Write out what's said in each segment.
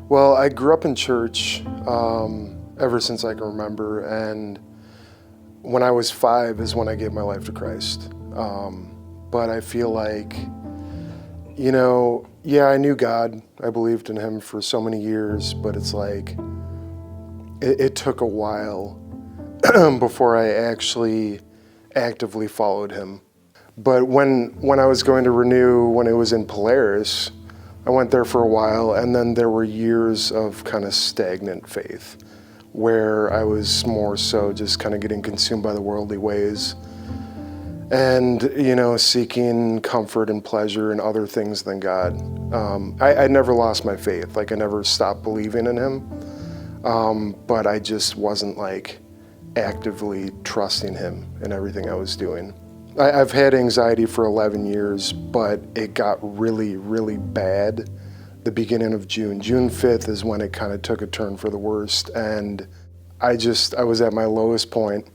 Well, I grew up in church ever since I can remember, and when I was 5 is when I gave my life to Christ. But I feel like, yeah, I knew God. I believed in Him for so many years, but it's like it took a while before I actually actively followed Him. But when I was going to Renew, when it was in Polaris, I went there for a while, and then there were years of kind of stagnant faith where I was more so just kind of getting consumed by the worldly ways and, seeking comfort and pleasure in other things than God. I never lost my faith. Like, I never stopped believing in Him, but I just wasn't like actively trusting Him in everything I was doing. I've had anxiety for 11 years, but it got really, really bad the beginning of June. June 5th is when it kind of took a turn for the worst, and I was at my lowest point,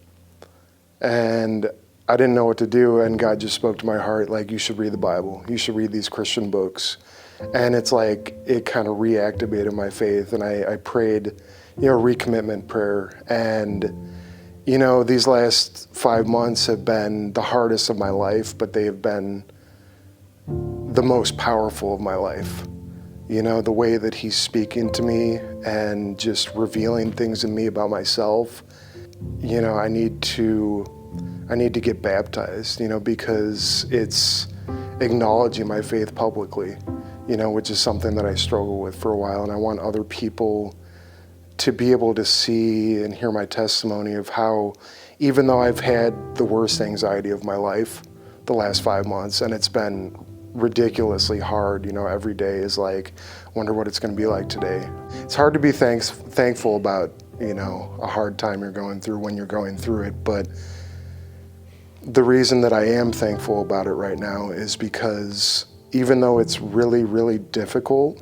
and I didn't know what to do, and God just spoke to my heart, like, you should read the Bible. You should read these Christian books. And it's like, it kind of reactivated my faith, and I prayed, recommitment prayer, and these last 5 months have been the hardest of my life, but they have been the most powerful of my life. The way that He's speaking to me and just revealing things in me about myself. I need to get baptized, because it's acknowledging my faith publicly, which is something that I struggle with for a while, and I want other people to be able to see and hear my testimony of how, even though I've had the worst anxiety of my life the last 5 months, and it's been ridiculously hard, every day is like, wonder what it's going to be like today. It's hard to be thankful about, a hard time you're going through when you're going through it, but the reason that I am thankful about it right now is because even though it's really, really difficult,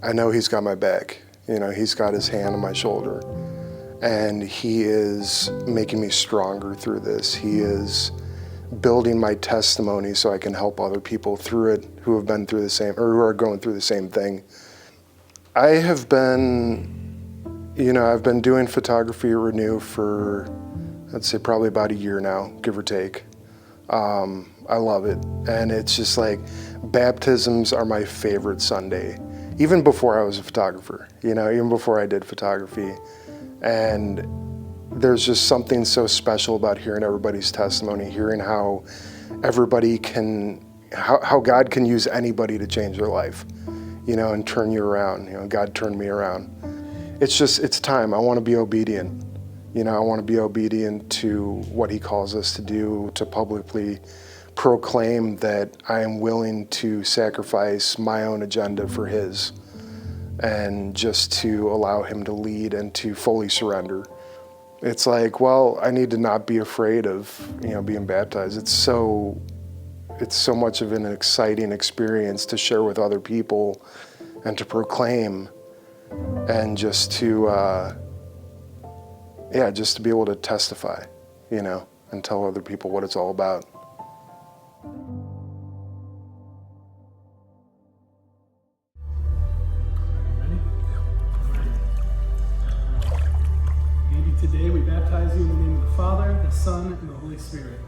I know He's got my back. He's got His hand on my shoulder, and He is making me stronger through this. He is building my testimony so I can help other people through it who have been through the same, or who are going through the same thing. I have been, I've been doing photography at Renew for, I'd say probably about a year now, give or take. I love it, and it's just like, baptisms are my favorite Sunday. Even before I was a photographer, even before I did photography. And there's just something so special about hearing everybody's testimony, hearing how everybody how God can use anybody to change their life, and turn you around. God turned me around. It's time. I want to be obedient. I want to be obedient to what He calls us to do, to publicly proclaim that I am willing to sacrifice my own agenda for His, and just to allow Him to lead and to fully surrender. It's like, well, I need to not be afraid of, being baptized. It's so much of an exciting experience to share with other people and to proclaim, and just to, just to be able to testify, and tell other people what it's all about. Today we baptize you in the name of the Father, the Son, and the Holy Spirit.